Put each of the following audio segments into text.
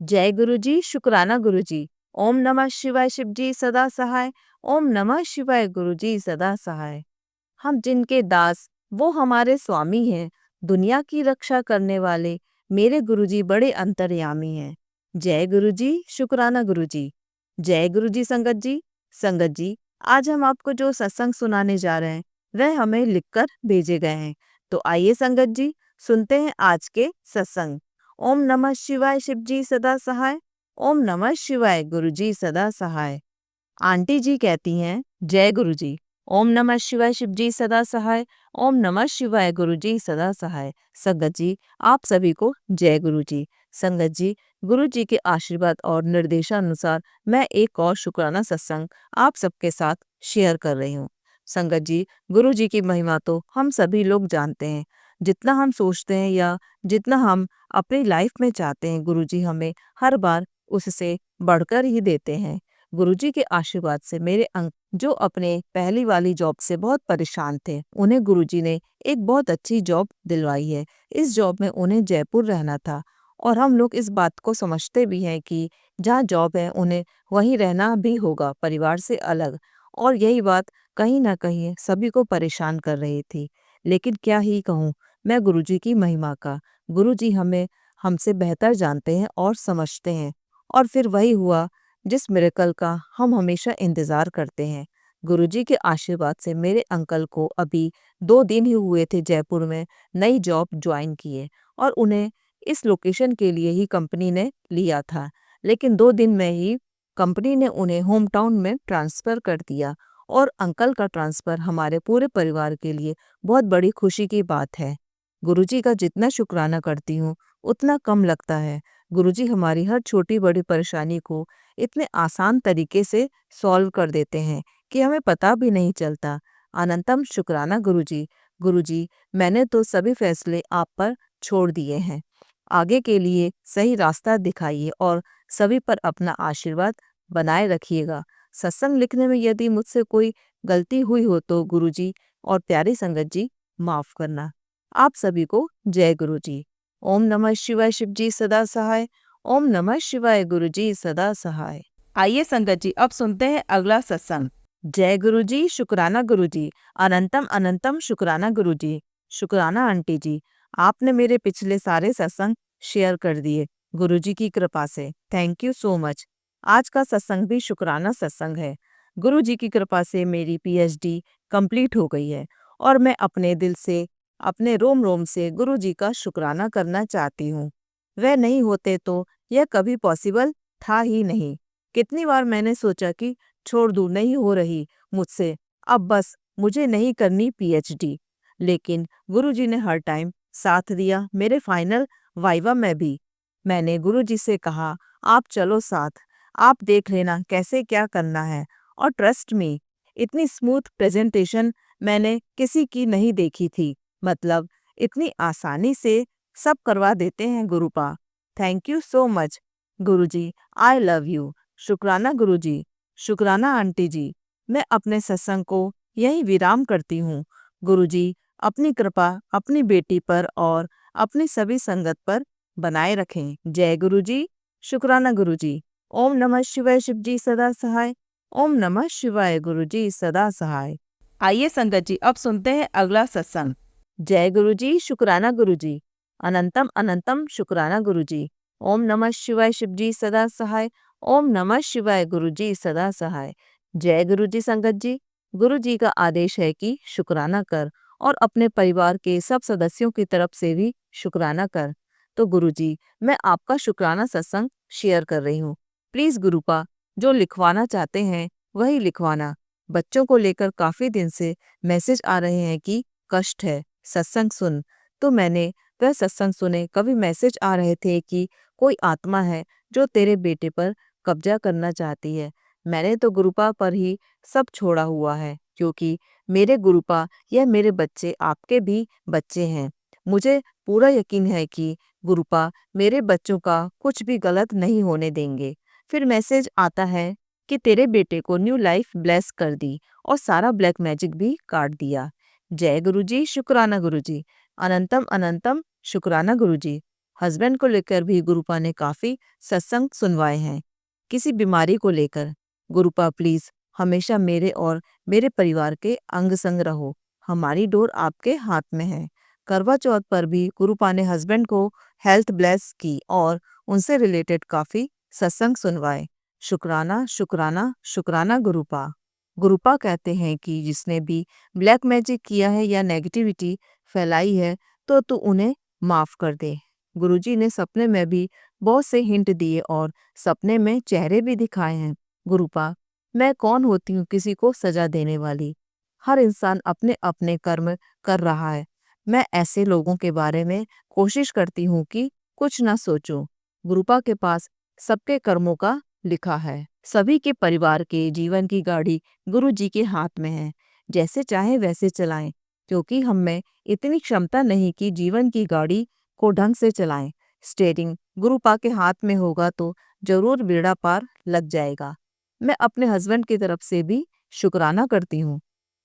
जय गुरु जी, शुक्राना गुरु जी। ओम नमः शिवाय शिव जी सदा सहाय। ओम नमः शिवाय गुरु जी सदा सहाय। हम जिनके दास वो हमारे स्वामी हैं, दुनिया की रक्षा करने वाले मेरे गुरु जी बड़े अंतर्यामी हैं। जय गुरु जी, शुक्राना गुरु जी। जय गुरु जी संगत जी। संगत जी, आज हम आपको जो सत्संग सुनाने जा रहे हैं वह हमें लिखकर भेजे गए हैं। तो आइए संगत जी, सुनते हैं आज के सत्संग। ओम नमः शिवाय शिव जी सदा सहाय। ओम नमः शिवाय गुरु जी सदा सहाय। आंटी जी कहती हैं, जय गुरु जी। ओम नमः शिवाय शिव जी सदा सहाय। ओम नमः शिवाय गुरु जी सदा सहाय। संगत जी, आप सभी को जय गुरु जी। संगत जी, गुरु जी के आशीर्वाद और निर्देशानुसार मैं एक और शुक्राना सत्संग आप सबके साथ शेयर कर रही हूँ। संगत जी, गुरु जी की महिमा तो हम सभी लोग जानते हैं। जितना हम सोचते हैं या जितना हम अपनी लाइफ में चाहते हैं, गुरु जी हमें हर बार उससे बढ़कर ही देते हैं। गुरुजी के आशीर्वाद से मेरे अंक जो अपने पहली वाली जॉब से बहुत परेशान थे, उन्हें गुरुजी ने एक बहुत अच्छी जॉब दिलवाई है। इस जॉब में उन्हें जयपुर रहना था और हम लोग इस बात को समझते भी हैं कि जहाँ जॉब है उन्हें वहीं रहना भी होगा, परिवार से अलग। और यही बात कहीं ना कहीं सभी को परेशान कर रही थी। लेकिन क्या ही कहूँ मैं गुरुजी की महिमा का। गुरुजी हमें हमसे बेहतर जानते हैं और समझते हैं। और फिर वही हुआ जिस मिरेकल का हम हमेशा इंतज़ार करते हैं। गुरुजी के आशीर्वाद से मेरे अंकल को अभी 2 दिन ही हुए थे जयपुर में नई जॉब ज्वाइन किए और उन्हें इस लोकेशन के लिए ही कंपनी ने लिया था। लेकिन 2 दिन में ही कंपनी ने उन्हें होम टाउन में ट्रांसफ़र कर दिया और अंकल का ट्रांसफ़र हमारे पूरे परिवार के लिए बहुत बड़ी खुशी की बात है। गुरुजी का जितना शुक्राना करती हूँ, उतना कम लगता है। गुरुजी हमारी हर छोटी-बड़ी परेशानी को इतने आसान तरीके से सॉल्व कर देते हैं कि हमें पता भी नहीं चलता। अनंतम शुक्राना गुरुजी। गुरुजी, मैंने तो सभी फैसले आप पर छोड़ दिए हैं। आगे के लिए सही रास्ता दिखाइए और सभी पर अपना आशीर्वाद बनाए रखिएगा। सत्संग लिखने में यदि मुझसे कोई गलती हुई हो तो गुरुजी और प्यारी संगत जी माफ करना। आप सभी को जय गुरु जी। ओम नमः शिवाय शिव जी सदा सहाय। ओम नमः शिवाय गुरु जी सदा सहाय। आइए संगत जी, अब सुनते हैं अगला सत्संग। जय गुरु जी, शुक्राना गुरु जी। अनंतम अनंतम शुक्राना गुरु जी। शुक्राना आंटी जी, आपने मेरे पिछले सारे सत्संग शेयर कर दिए गुरु जी की कृपा से। Thank you so much. आज का सत्संग भी शुक्राना सत्संग है। गुरु जी की कृपा से मेरी पीएचडी कंप्लीट हो गई है और मैं अपने दिल से, अपने रोम रोम से गुरु जी का शुक्राना करना चाहती हूँ। वह नहीं होते तो यह कभी पॉसिबल था ही नहीं। कितनी बार मैंने सोचा कि छोड़ दूँ, नहीं हो रही मुझसे, अब बस मुझे नहीं करनी पीएचडी। लेकिन गुरुजी ने हर टाइम साथ दिया। मेरे फाइनल वाइवा में भी मैंने गुरुजी से कहा, आप चलो साथ, आप देख लेना कैसे क्या करना है। और ट्रस्ट मी, इतनी स्मूथ प्रेजेंटेशन मैंने किसी की नहीं देखी थी। मतलब इतनी आसानी से सब करवा देते हैं गुरुपा। थैंक यू सो मच गुरुजी, आई लव यू। शुक्राना गुरुजी, शुक्राना आंटी जी। मैं अपने सत्संग को यहीं विराम करती हूँ। गुरुजी अपनी कृपा अपनी बेटी पर और अपनी सभी संगत पर बनाए रखें। जय गुरुजी, शुक्राना गुरुजी। ओम नमः शिवाय शिव जी सदा सहाय। ओम नमः शिवाय गुरुजी सदा सहाय। आइए संगत जी, अब सुनते हैं अगला सत्संग। जय गुरुजी, शुक्राना गुरुजी। अनंतम अनंतम शुक्राना गुरुजी। ओम नमः शिवाय शिव जी सदा सहाय। ओम नमः शिवाय गुरुजी सदा सहाय। जय गुरुजी संगत जी। गुरुजी का आदेश है कि शुक्राना कर और अपने परिवार के सब सदस्यों की तरफ से भी शुक्राना कर। तो गुरुजी, मैं आपका शुक्राना सत्संग शेयर कर रही हूँ। प्लीज गुरुपा, जो लिखवाना चाहते हैं वही लिखवाना। बच्चों को लेकर काफी दिन से मैसेज आ रहे हैं कि कष्ट है, सत्संग सुन। तो मैंने वह सत्संग सुने। कभी मैसेज आ रहे थे कि कोई आत्मा है जो तेरे बेटे पर कब्जा करना चाहती है। मैंने तो गुरुपा पर ही सब छोड़ा हुआ है, क्योंकि मेरे गुरुपा यह मेरे बच्चे आपके भी बच्चे हैं। मुझे पूरा यकीन है कि गुरुपा मेरे बच्चों का कुछ भी गलत नहीं होने देंगे। फिर मैसेज आता है कि तेरे बेटे को न्यू लाइफ ब्लेस कर दी और सारा ब्लैक मैजिक भी काट दिया। जय गुरुजी, शुक्राना गुरुजी। अनंतम अनंतम शुक्राना गुरुजी। हस्बैंड को लेकर भी गुरुपा ने काफी सत्संग सुनवाए हैं। किसी बीमारी को लेकर, गुरुपा प्लीज हमेशा मेरे और मेरे परिवार के अंग संग रहो, हमारी डोर आपके हाथ में है। करवा चौथ पर भी गुरुपा ने हस्बैंड को हेल्थ ब्लेस की और उनसे रिलेटेड काफी सत्संग सुनवाए। शुक्राना शुक्राना शुक्राना गुरुपा। गुरुपा कहते हैं कि जिसने भी ब्लैक मैजिक किया है या नेगेटिविटी फैलाई है तो तू उन्हें माफ कर दे। गुरुजी ने सपने में भी बहुत से हिंट दिए और सपने में चेहरे भी दिखाए हैं। गुरुपा, मैं कौन होती हूँ किसी को सजा देने वाली? हर इंसान अपने अपने कर्म कर रहा है। मैं ऐसे लोगों के बारे में कोशिश करती हूँ कि कुछ ना सोचूं। गुरुपा के पास सबके कर्मों का लिखा है। सभी के परिवार के जीवन की गाड़ी गुरु जी के हाथ में है। जैसे चाहे वैसे चलाएं, क्योंकि हम में इतनी क्षमता नहीं कि जीवन की गाड़ी को ढंग से चलाएं। स्टीयरिंग गुरुपा के हाथ में होगा तो जरूर बेड़ा पार लग जाएगा। मैं अपने हस्बैंड की तरफ से भी शुक्राना करती हूँ।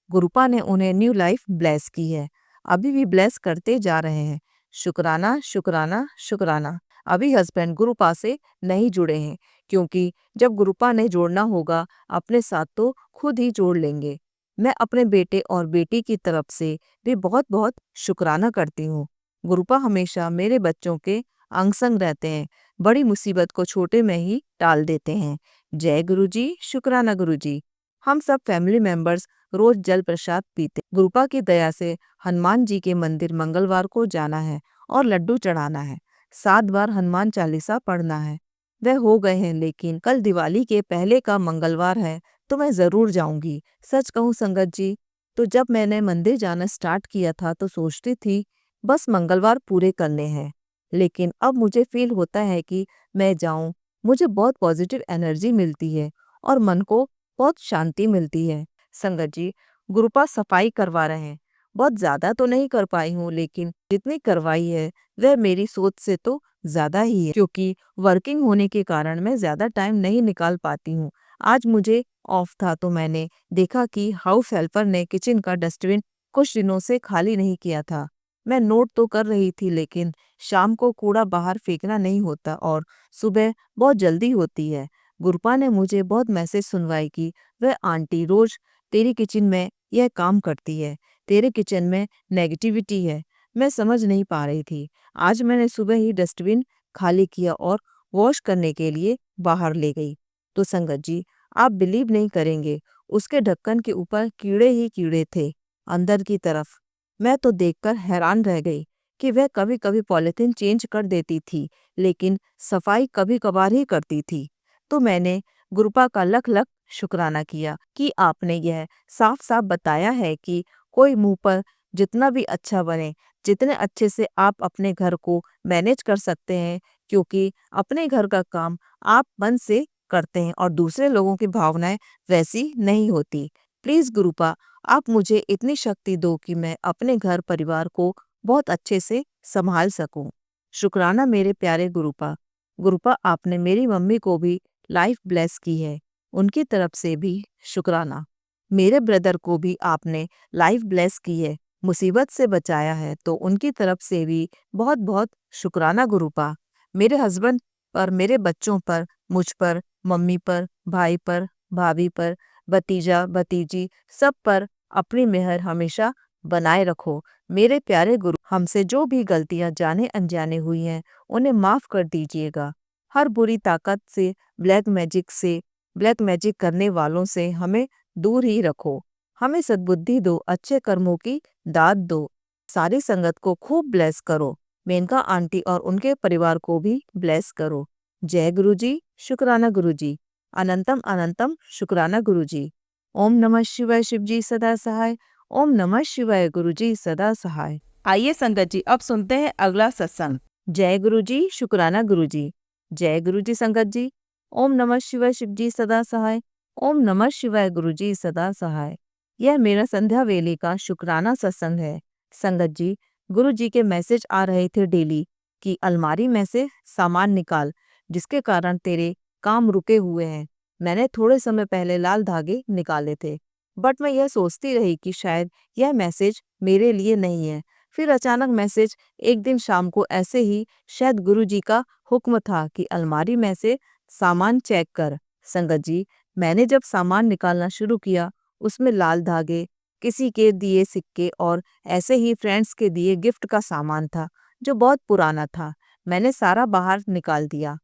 गुरुपा ने उन्हें न्यू लाइफ ब्लेस की है, अभी भी ब्लेस करते जा रहे हैं। शुक्राना शुक्राना शुक्राना। अभी हस्बैंड गुरुपा से नहीं जुड़े हैं, क्योंकि जब गुरुपा ने जोड़ना होगा अपने साथ तो खुद ही जोड़ लेंगे। मैं अपने बेटे और बेटी की तरफ से भी बहुत बहुत शुक्राना करती हूँ। गुरुपा हमेशा मेरे बच्चों के अंग संग रहते हैं, बड़ी मुसीबत को छोटे में ही टाल देते हैं। जय गुरुजी, शुक्राना गुरुजी। हम सब फैमिली मेंबर्स रोज जल प्रसाद पीते। गुरुपा की दया से हनुमान जी के मंदिर मंगलवार को जाना है और लड्डू चढ़ाना है। 7 बार हनुमान चालीसा पढ़ना है। वह हो गए हैं, लेकिन कल दिवाली के पहले का मंगलवार है तो मैं जरूर जाऊंगी। सच कहूँ संगत जी, तो जब मैंने मंदिर जाना स्टार्ट किया था तो सोचती थी बस मंगलवार पूरे करने हैं, लेकिन अब मुझे फील होता है कि मैं जाऊं, मुझे बहुत पॉजिटिव एनर्जी मिलती है और मन को बहुत शांति मिलती है। संगत जी, गुरुपा सफाई करवा रहे हैं। बहुत ज्यादा तो नहीं कर पाई हूँ, लेकिन जितनी करवाई है वह मेरी सोच से तो ज्यादा ही है, क्योंकि वर्किंग होने के कारण मैं ज्यादा टाइम नहीं निकाल पाती हूँ। आज मुझे ऑफ था तो मैंने देखा कि हाउस हेल्पर ने किचन का डस्टबिन कुछ दिनों से खाली नहीं किया था। मैं नोट तो कर रही थी, लेकिन शाम को कूड़ा बाहर फेंकना नहीं होता और सुबह बहुत जल्दी होती है। गुरुपा ने मुझे बहुत मैसेज सुनवाई कि वह आंटी रोज तेरी किचन में यह काम करती है, तेरे किचन में नेगेटिविटी है। मैं समझ नहीं पा रही थी। आज मैंने सुबह ही डस्टबिन खाली किया और वॉश करने के लिए बाहर ले गई तो संगत जी, आप बिलीव नहीं करेंगे, उसके ढक्कन के ऊपर कीड़े ही कीड़े थे अंदर की तरफ। मैं तो देखकर हैरान रह गई कि वह कभी कभी पॉलिथीन चेंज कर देती थी, लेकिन सफाई कभी कभार ही करती थी। तो मैंने गुरुपा का लख लख शुक्राना किया कि आपने यह साफ साफ बताया है कि कोई मुंह पर जितना भी अच्छा बने, जितने अच्छे से आप अपने घर को मैनेज कर सकते हैं, क्योंकि अपने घर का काम आप मन से करते हैं और दूसरे लोगों की भावनाएं वैसी नहीं होती। प्लीज गुरुपा, आप मुझे इतनी शक्ति दो कि मैं अपने घर परिवार को बहुत अच्छे से संभाल सकूं। शुक्राना मेरे प्यारे गुरुपा। गुरुपा, आपने मेरी मम्मी को भी लाइफ ब्लेस की है, उनकी तरफ से भी शुक्राना। मेरे ब्रदर को भी आपने लाइफ ब्लेस की है, मुसीबत से बचाया है, तो उनकी तरफ से भी बहुत बहुत शुक्राना गुरुपा। मेरे हस्बैंड पर, मेरे बच्चों पर, मुझ पर, मम्मी पर, भाई पर, भाभी पर, भतीजा भतीजी, सब पर अपनी मेहर हमेशा बनाए रखो। मेरे प्यारे गुरु, हमसे जो भी गलतियां जाने अनजाने हुई हैं उन्हें माफ कर दीजिएगा। हर बुरी ताकत से, ब्लैक मैजिक करने वालों से हमें दूर ही रखो। हमें सद्बुद्धि दो, अच्छे कर्मों की दाद दो। सारी संगत को खूब ब्लेस करो। मेनका आंटी और उनके परिवार को भी ब्लेस करो। जय गुरुजी, शुक्राना गुरुजी। अनंतम अनंतम शुक्राना गुरुजी। ओम नमः शिवाय शिवजी सदा सहाय। ओम नमः शिवाय गुरुजी सदा सहाय। आइए संगत जी, अब सुनते हैं अगला सत्संग। जय गुरुजी, शुक्राना गुरुजी। जय गुरुजी संगत जी। ओम नमः शिवाय शिवजी सदा सहाय। ओम नमः शिवाय गुरुजी सदा सहाय। यह मेरा संध्या वेले का शुक्राना सत्संग है। संगत जी, गुरु जी के मैसेज आ रहे थे डेली कि अलमारी में से सामान निकाल, जिसके कारण तेरे काम रुके हुए हैं। मैंने थोड़े समय पहले लाल धागे निकाले थे, बट मैं यह सोचती रही कि शायद यह मैसेज मेरे लिए नहीं है। फिर अचानक मैसेज एक दिन शाम को ऐसे ही, शायद गुरुजी का हुक्म था कि अलमारी में से सामान चेक कर। संगत जी, मैंने जब सामान निकालना शुरू किया, उसमें लाल धागे, किसी के दिए सिक्के और ऐसे ही फ्रेंड्स के दिए गिफ्ट का सामान था जो बहुत पुराना था। मैंने सारा बाहर निकाल दिया।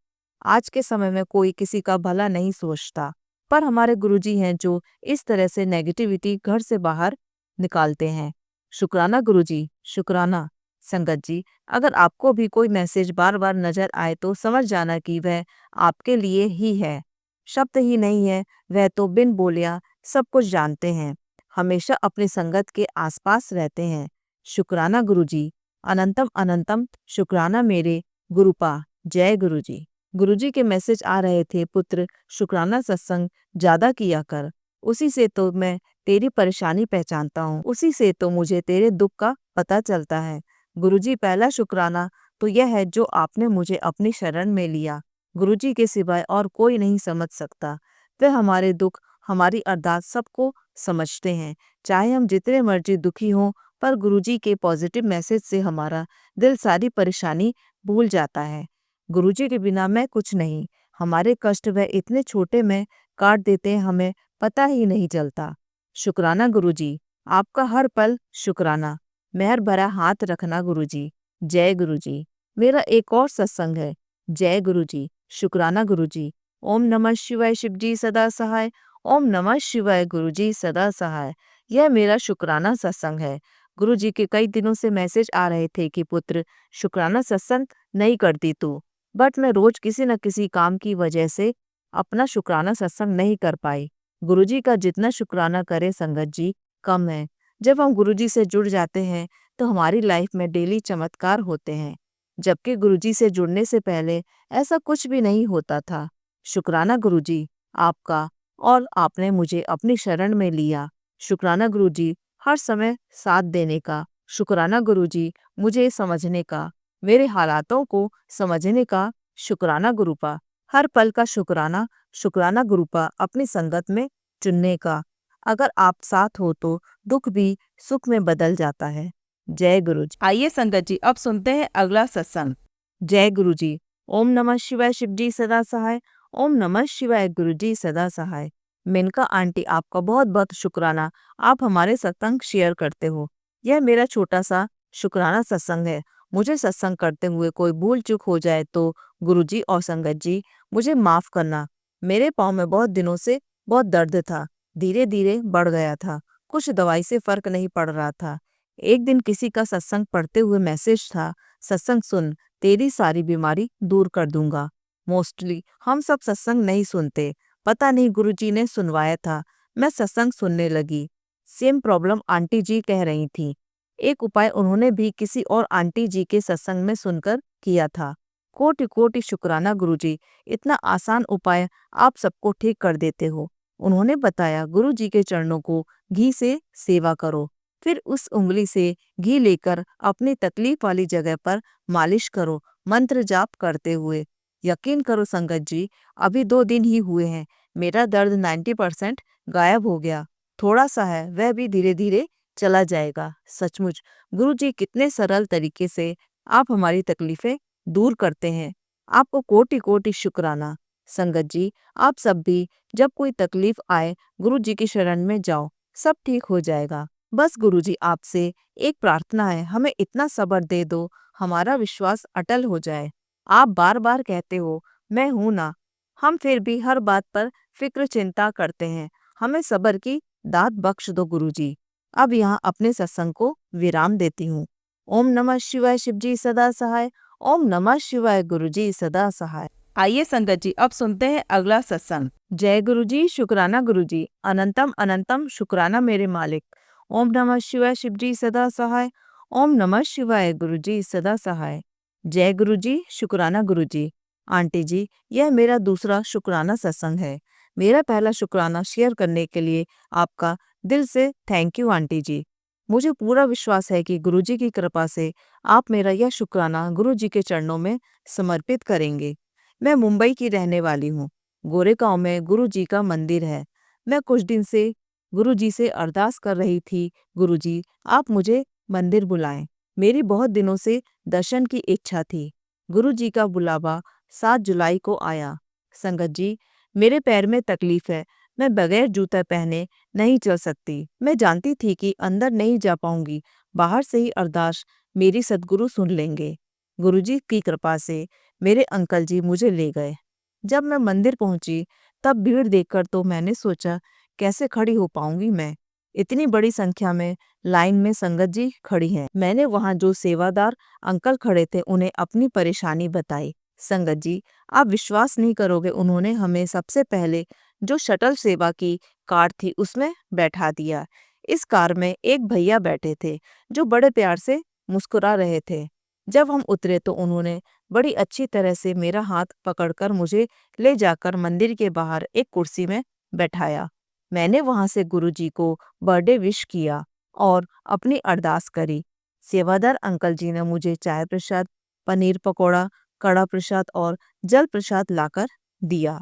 आज के समय में कोई किसी का भला नहीं सोचता, पर हमारे गुरुजी हैं जो इस तरह से नेगेटिविटी घर से बाहर निकालते हैं। शुक्राना गुरुजी, शुक्राना। संगत जी, अगर आपको भी कोई मैसेज बार बार नजर आए तो समझ जाना कि वह आपके लिए ही है। शब्द ही नहीं है, वह तो बिन बोलिया सब कुछ जानते हैं, हमेशा अपनी संगत के आसपास रहते हैं। शुक्राना गुरुजी, अनंतम अनंतम शुक्राना मेरे गुरुपा। जय गुरुजी। गुरुजी के मैसेज आ रहे थे, पुत्र शुक्राना सत्संग ज्यादा किया कर, उसी से तो मैं तेरी परेशानी पहचानता हूँ, उसी से तो मुझे तेरे दुख का पता चलता है। गुरुजी, पहला शुक्राना तो यह है जो आपने मुझे अपनी शरण में लिया। गुरुजी के सिवाय और कोई नहीं समझ सकता। वे हमारे दुख, हमारी अरदास सबको समझते हैं, चाहे हम जितने मर्जी दुखी हों, पर गुरुजी के पॉजिटिव मैसेज से हमारा दिल सारी परेशानी भूल जाता है। गुरुजी के बिना मैं कुछ नहीं। हमारे कष्ट वह इतने छोटे में काट देते हैं, हमें पता ही नहीं चलता। शुक्राना गुरुजी, आपका हर पल शुक्राना। मेहर भरा हाथ रखना गुरुजी। जय गुरुजी। मेरा एक और सत्संग है। जय गुरुजी। शुक्राना गुरुजी। ओम नमः शिवाय शिवजी सदा सहाय। ओम नमः शिवाय गुरुजी सदा सहाय। यह मेरा शुक्राना सत्संग है। गुरुजी के कई दिनों से मैसेज आ रहे थे कि पुत्र शुक्राना सत्संग नहीं करती तू, बट मैं रोज किसी न किसी काम की वजह से अपना शुक्राना सत्संग नहीं कर पाई। गुरुजी का जितना शुक्राना करे संगत जी, कम है। जब हम गुरुजी से जुड़ जाते हैं तो हमारी लाइफ में डेली चमत्कार होते हैं, जबकि गुरुजी से जुड़ने से पहले ऐसा कुछ भी नहीं होता था। शुक्राना गुरुजी आपका, और आपने मुझे अपनी शरण में लिया। शुक्राना गुरुजी हर समय साथ देने का। शुक्राना गुरुजी मुझे समझने का, मेरे हालातों को समझने का। शुक्राना गुरुपा, हर पल का शुक्राना। शुक्राना गुरुपा, अपनी संगत में चुनने का। अगर आप साथ हो तो दुख भी सुख में बदल जाता है। जय गुरुजी। आइए संगत जी, अब सुनते हैं अगला सत्संग। जय गुरुजी। ओम नमः शिवाय शिवजी सदा सहाय। ओम नमः शिवाय गुरुजी सदा सहाय। मेनका आंटी, आपका बहुत बहुत शुक्राना, आप हमारे सत्संग शेयर करते हो। यह मेरा छोटा सा शुक्राना सत्संग है। मुझे सत्संग करते हुए कोई भूल चूक हो जाए तो गुरुजी और संगत जी मुझे माफ करना। मेरे पाँव में बहुत दिनों से बहुत दर्द था, धीरे धीरे बढ़ गया था, कुछ दवाई से फर्क नहीं पड़ रहा था। एक दिन किसी का सत्संग पढ़ते हुए मैसेज था, सत्संग सुन, तेरी सारी बीमारी दूर कर दूंगा। मोस्टली हम सब सत्संग नहीं सुनते, पता नहीं गुरुजी ने सुनवाया था। मैं सत्संग सुनने लगी। सेम प्रॉब्लम आंटी जी कह रही थी। एक उपाय उन्होंने भी किसी और आंटी जी के सत्संग में सुनकर किया था। कोटि कोटि शुक्राना गुरुजी, इतना आसान उपाय आप सबको ठीक कर देते हो। उन्होंने बताया, गुरुजी के चरणों को घी से सेवा करो, फिर उस उंगली से घी लेकर अपनी तकलीफ वाली जगह पर मालिश करो, मंत्र जाप करते हुए। यकीन करो संगत जी, अभी 2 दिन ही हुए हैं, मेरा दर्द 90% गायब हो गया। थोड़ा सा है, वह भी धीरे धीरे चला जाएगा। सचमुच गुरुजी कितने सरल तरीके से आप हमारी तकलीफें दूर करते हैं। आपको कोटि कोटि शुक्राना। संगत जी, आप सब भी जब कोई तकलीफ आए गुरुजी की शरण में जाओ, सब ठीक हो जाएगा। बस गुरुजी, आपसे एक प्रार्थना है, हमें इतना सब्र दे दो, हमारा विश्वास अटल हो जाए। आप बार बार कहते हो मैं हूं ना, हम फिर भी हर बात पर फिक्र चिंता करते हैं। हमें सब्र की दात बख्श दो गुरुजी। अब यहाँ अपने सत्संग को विराम देती हूँ। ओम नमः शिवाय शिवजी सदा सहाय। ओम नमः शिवाय गुरुजी सदा सहाय। आइए संगत जी, अब सुनते हैं अगला सत्संग। जय गुरुजी। शुक्राना गुरुजी, अनंतम अनंतम शुक्राना मेरे मालिक। ओम नमः शिवाय शिवजी सदा सहाय। ओम नमः शिवाय गुरुजी सदा सहाय। जय गुरुजी। शुक्राना गुरुजी। आंटी जी, यह मेरा दूसरा शुक्राना सत्संग है। मेरा पहला शुक्राना शेयर करने के लिए आपका दिल से थैंक यू आंटी जी। मुझे पूरा विश्वास है कि गुरुजी की कृपा से आप मेरा यह शुक्राना गुरुजी के चरणों में समर्पित करेंगे। मैं मुंबई की रहने वाली हूँ। गोरेगांव में गुरुजी का मंदिर है। मैं कुछ दिन से गुरुजी से अरदास कर रही थी, गुरुजी आप मुझे मंदिर बुलाएं। मेरी बहुत दिनों से दर्शन की इच्छा थी। गुरु जी का बुलावा 7 जुलाई को आया। संगत जी, मेरे पैर में तकलीफ है। मैं बगैर जूता पहने नहीं चल सकती। मैं जानती थी कि अंदर नहीं जा पाऊंगी। बाहर से ही अरदास मेरी सद्गुरु सुन लेंगे। गुरुजी की कृपा से मेरे अंकल जी मुझे ले गए। जब मैं मंदिर पहुंची तब भीड़ देखकर तो मैंने सोचा, कैसे खड़ी हो पाऊंगी मैं? इतनी बड़ी संख्या में लाइन में संगत जी खड़ी हैं। मैंने वहां जो सेवादार अंकल खड़े थे उन्हें अपनी परेशानी बताई। संगत जी, आप विश्वास नहीं करोगे, उन्होंने हमें सबसे पहले जो शटल सेवा की कार थी उसमें बैठा दिया। इस कार में एक भैया बैठे थे जो बड़े प्यार से मुस्कुरा रहे थे। जब हम उतरे तो उन्होंने बड़ी अच्छी तरह से मेरा हाथ पकड़कर मुझे ले जाकर मंदिर के बाहर एक कुर्सी में बैठाया। मैंने वहां से गुरुजी को बर्थडे विश किया और अपनी अरदास करी। सेवादार अंकल जी ने मुझे चाय प्रसाद, पनीर पकौड़ा, कड़ा प्रसाद और जल प्रसाद लाकर दिया।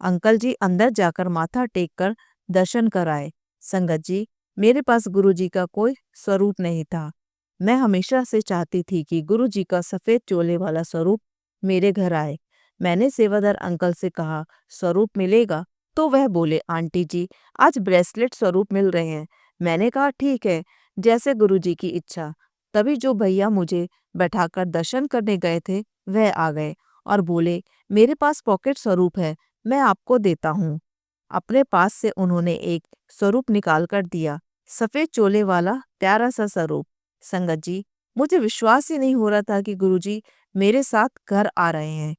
अंकल जी अंदर जाकर माथा टेक कर दर्शन कराए। संगत जी, मेरे पास गुरुजी का कोई स्वरूप नहीं था। मैं हमेशा से चाहती थी कि गुरुजी का सफेद चोले वाला स्वरूप मेरे घर आए। मैंने सेवादार अंकल से कहा, स्वरूप मिलेगा? तो वह बोले, आंटी जी, आज ब्रेसलेट स्वरूप मिल रहे हैं। मैंने कहा, ठीक है, जैसे गुरुजी की इच्छा। तभी जो भैया मुझे बैठाकर दर्शन करने गए थे वह आ गए और बोले, मेरे पास पॉकेट स्वरूप है, मैं आपको देता हूँ। अपने पास से उन्होंने एक स्वरूप निकाल कर दिया, सफेद चोले वाला प्यारा सा स्वरूप। संगत जी, मुझे विश्वास ही नहीं हो रहा था कि गुरुजी मेरे साथ घर आ रहे हैं।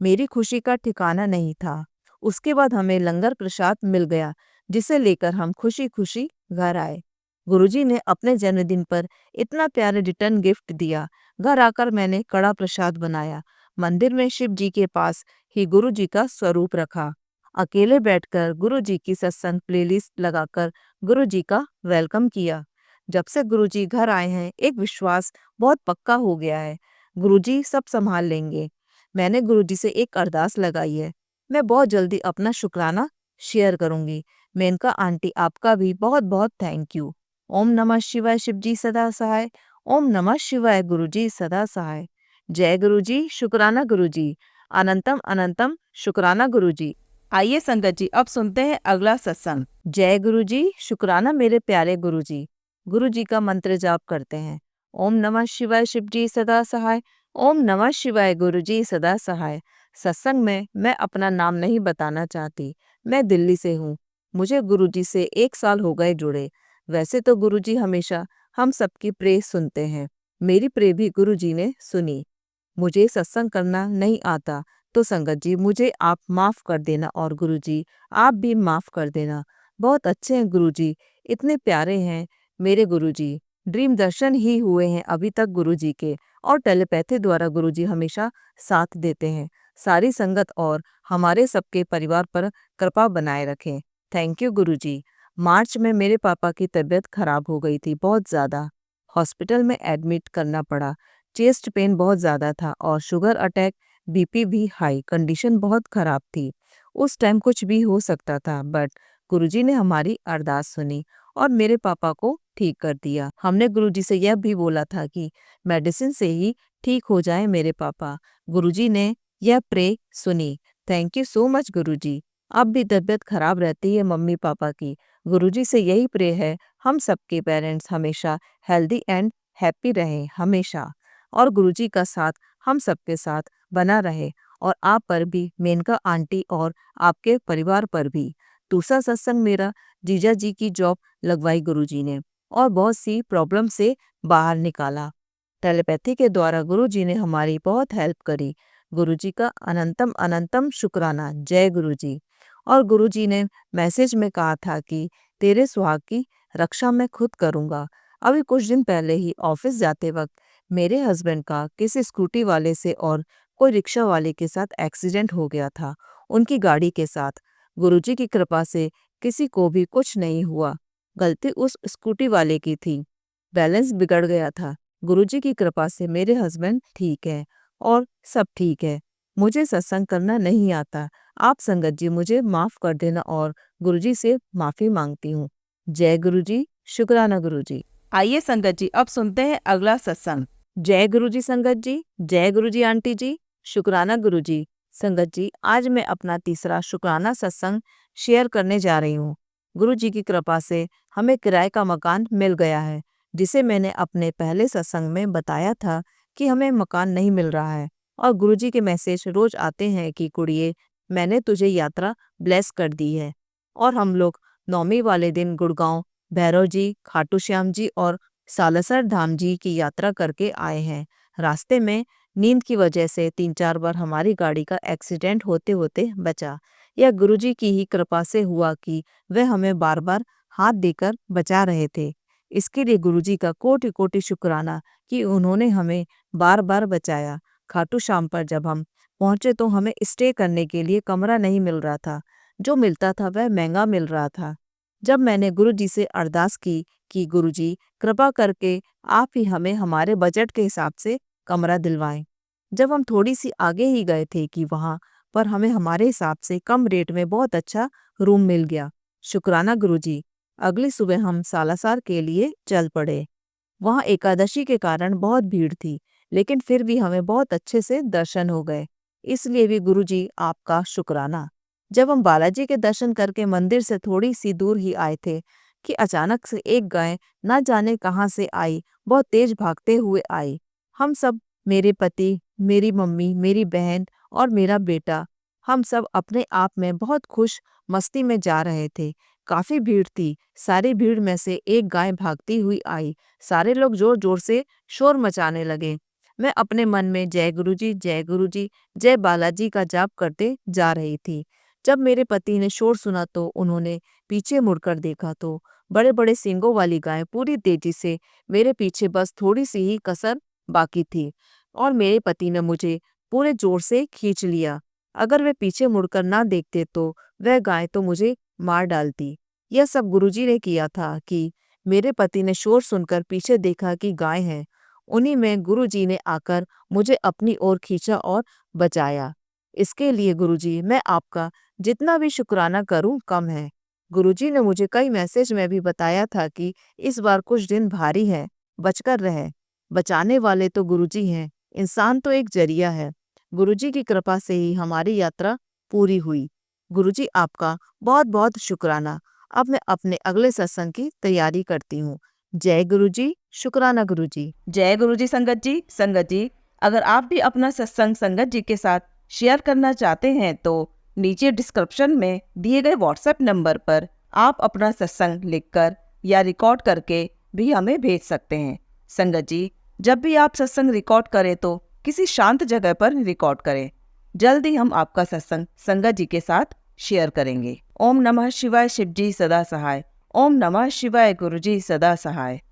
मेरी खुशी का ठिकाना नहीं था। उसके बाद हमें लंगर प्रसाद मिल गया, जिसे लेकर हम खुशी खुशी घर आए। गुरुजी ने अपने जन्मदिन पर इतना प्यारा रिटर्न गिफ्ट दिया। घर आकर मैंने कड़ा प्रसाद बनाया। मंदिर में शिव जी के पास ही गुरु जी का स्वरूप रखा। अकेले बैठकर गुरु जी की सत्संग प्लेलिस्ट लगाकर गुरु जी का वेलकम किया। जब से गुरु जी घर आए हैं, एक विश्वास बहुत पक्का हो गया है, गुरु जी सब संभाल लेंगे। मैंने गुरु जी से एक अरदास लगाई है, मैं बहुत जल्दी अपना शुक्राना शेयर करूंगी। मेनका आंटी, आपका भी बहुत बहुत थैंक यू। ओम नमः शिवाय, शिव जी सदा सहाय। ओम नमः शिवाय, गुरु जी सदा सहाय। जय गुरु जी, शुक्राना गुरु जी। अनंतम अनंतम शुक्राना गुरु जी। आइए संगत जी, अब सुनते हैं अगला सत्संग। जय गुरु जी, शुक्राना मेरे प्यारे गुरु जी। गुरु जी का मंत्र जाप करते हैं। ओम नमः शिवाय, शिव जी सदा सहाय। ओम नमः शिवाय, गुरु जी सदा सहाय। सत्संग में मैं अपना नाम नहीं बताना चाहती। मैं दिल्ली से हूँ। मुझे गुरु जी से 1 साल हो गए जुड़े। वैसे तो गुरु जी हमेशा हम सबकी प्रे सुनते हैं। मेरी प्रे भी गुरु जी ने सुनी। मुझे सत्संग करना नहीं आता तो संगत जी मुझे आप माफ कर देना, और गुरु जी आप भी माफ कर देना। बहुत अच्छे हैं गुरु जी, इतने प्यारे हैं मेरे गुरु जी। ड्रीम दर्शन ही हुए हैं अभी तक गुरु जी के, और टेलीपैथी द्वारा गुरु जी हमेशा साथ देते हैं। सारी संगत और हमारे सबके परिवार पर कृपा बनाए रखें। थैंक यू गुरु जी। मार्च में मेरे पापा की तबीयत खराब हो गई थी, बहुत ज़्यादा। हॉस्पिटल में एडमिट करना पड़ा। चेस्ट पेन बहुत ज़्यादा था और शुगर अटैक, बीपी भी हाई, कंडीशन बहुत खराब थी। उस टाइम कुछ भी हो सकता था, बट गुरुजी ने हमारी अरदास सुनी और मेरे पापा को ठीक कर दिया। हमने गुरुजी से यह भी बोला था कि मेडिसिन से ही ठीक हो जाए मेरे पापा। गुरुजी ने यह प्रे सुनी। थैंक यू सो मच गुरुजी। अब भी तबीयत खराब रहती है मम्मी पापा की। गुरुजी से यही प्रे है, हम सबके पेरेंट्स हमेशा हेल्दी एंड हैप्पी रहें हमेशा, और गुरुजी का साथ हम सबके साथ बना रहे, और आप पर भी, मेनका आंटी और आपके परिवार पर भी। दूसरा सत्संग मेरा जीजा जी की जॉब लगवाई गुरुजी ने और बहुत सी प्रॉब्लम से बाहर निकाला। टेलीपैथी के द्वारा गुरुजी ने हमारी बहुत हेल्प करी। गुरुजी का अनंतम अनंतम शुक्राना। जय गुरुजी। और गुरुजी ने मैसेज में कहा था कि तेरे सुहाग की रक्षा मैं खुद करूँगा। अभी कुछ दिन पहले ही ऑफिस जाते वक्त मेरे हस्बैंड का किसी स्कूटी वाले से और कोई रिक्शा वाले के साथ एक्सीडेंट हो गया था, उनकी गाड़ी के साथ। गुरुजी की कृपा से किसी को भी कुछ नहीं हुआ। गलती उस स्कूटी वाले की थी, बैलेंस बिगड़ गया था। गुरुजी की कृपा से मेरे हस्बैंड ठीक है और सब ठीक है। मुझे सत्संग करना नहीं आता। आप संगत जी मुझे माफ कर देना और गुरुजी से माफी मांगती हूँ। जय गुरुजी, शुक्राना गुरुजी। आइए संगत जी, अब सुनते हैं अगला सत्संग। जय गुरु जी संगत जी, जय गुरु जी आंटी जी, शुक्राना गुरु जी। संगत जी, आज मैं अपना तीसरा शुक्राना सत्संग शेयर करने जा रही हूँ। गुरु जी की कृपा से हमें किराए का मकान मिल गया है, जिसे मैंने अपने पहले सत्संग में बताया था कि हमें मकान नहीं मिल रहा है। और गुरु जी के मैसेज रोज आते हैं कि कुड़िए, मैंने तुझे यात्रा ब्लेस कर दी है। और हम लोग नौमी वाले दिन गुड़गांव, भैरव जी, खाटू श्याम जी और सालासर धाम जी की यात्रा करके आए हैं। रास्ते में नींद की वजह से 3-4 बार हमारी गाड़ी का एक्सीडेंट होते होते बचा। यह गुरुजी की ही कृपा से हुआ कि वह हमें बार बार हाथ देकर बचा रहे थे। इसके लिए गुरुजी का कोटि कोटि शुक्राना कि उन्होंने हमें बार बार बचाया। खाटू श्याम पर जब हम पहुंचे तो हमें स्टे करने के लिए कमरा नहीं मिल रहा था। जो मिलता था वह महंगा मिल रहा था। जब मैंने गुरुजी से अरदास की कि गुरुजी कृपा करके आप ही हमें हमारे बजट के हिसाब से कमरा दिलवाएं। जब हम थोड़ी सी आगे ही गए थे कि वहां पर हमें हमारे हिसाब से कम रेट में बहुत अच्छा रूम मिल गया। शुक्राना गुरुजी। अगली सुबह हम सालासर के लिए चल पड़े। वहां एकादशी के कारण बहुत भीड़ थी, लेकिन फिर भी हमें बहुत अच्छे से दर्शन हो गए। इसलिए भी गुरुजी आपका शुक्राना। जब हम बालाजी के दर्शन करके मंदिर से थोड़ी सी दूर ही आए थे कि अचानक से एक गाय न जाने कहां से आई, बहुत तेज भागते हुए आई। हम सब, मेरे पति, मेरी मम्मी, मेरी बहन और मेरा बेटा, हम सब अपने आप में बहुत खुश मस्ती में जा रहे थे। काफी भीड़ थी। सारी भीड़ में से एक गाय भागती हुई आई। सारे लोग जोर जोर से शोर मचाने लगे। मैं अपने मन में जय गुरुजी, जय गुरुजी, जय बालाजी का जाप करते जा रही थी। जब मेरे पति ने शोर सुना तो उन्होंने पीछे मुड़कर देखा तो बड़े बड़े सींगों वाली गाय पूरी तेजी से मेरे पीछे, बस थोड़ी सी ही कसर बाकी थी, और मेरे पति ने मुझे पूरे जोर से खींच लिया। अगर वे पीछे मुड़कर ना देखते तो वह गाय तो मुझे मार डालती। यह सब गुरुजी ने किया था कि मेरे पति ने शोर सुनकर पीछे देखा कि गाय है। उन्हीं में गुरुजी ने आकर मुझे अपनी ओर खींचा और बचाया। इसके लिए गुरुजी, मैं आपका जितना भी शुक्राना करूं कम है। गुरुजी ने मुझे कई मैसेज में भी बताया था कि इस बार कुछ दिन भारी है, बचकर रहे। बचाने वाले तो गुरुजी हैं, इंसान तो एक जरिया है। गुरुजी की कृपा से ही हमारी यात्रा पूरी हुई। गुरुजी आपका बहुत बहुत शुक्राना। अब मैं अपने अगले सत्संग की तैयारी करती हूँ। जय गुरुजी, शुक्राना गुरुजी। जय गुरु जी संगत जी। संगत जी, अगर आप भी अपना सत्संग संगत जी के साथ शेयर करना चाहते हैं तो नीचे डिस्क्रिप्शन में दिए गए व्हाट्सएप नंबर पर आप अपना सत्संग लिखकर या रिकॉर्ड करके भी हमें भेज सकते हैं। संगत जी, जब भी आप सत्संग रिकॉर्ड करें तो किसी शांत जगह पर रिकॉर्ड करें। जल्द ही हम आपका सत्संग संगत जी के साथ शेयर करेंगे। ओम नमः शिवाय, शिव जी सदा सहाय। ओम नमः शिवाय, गुरु जी सदा सहाय।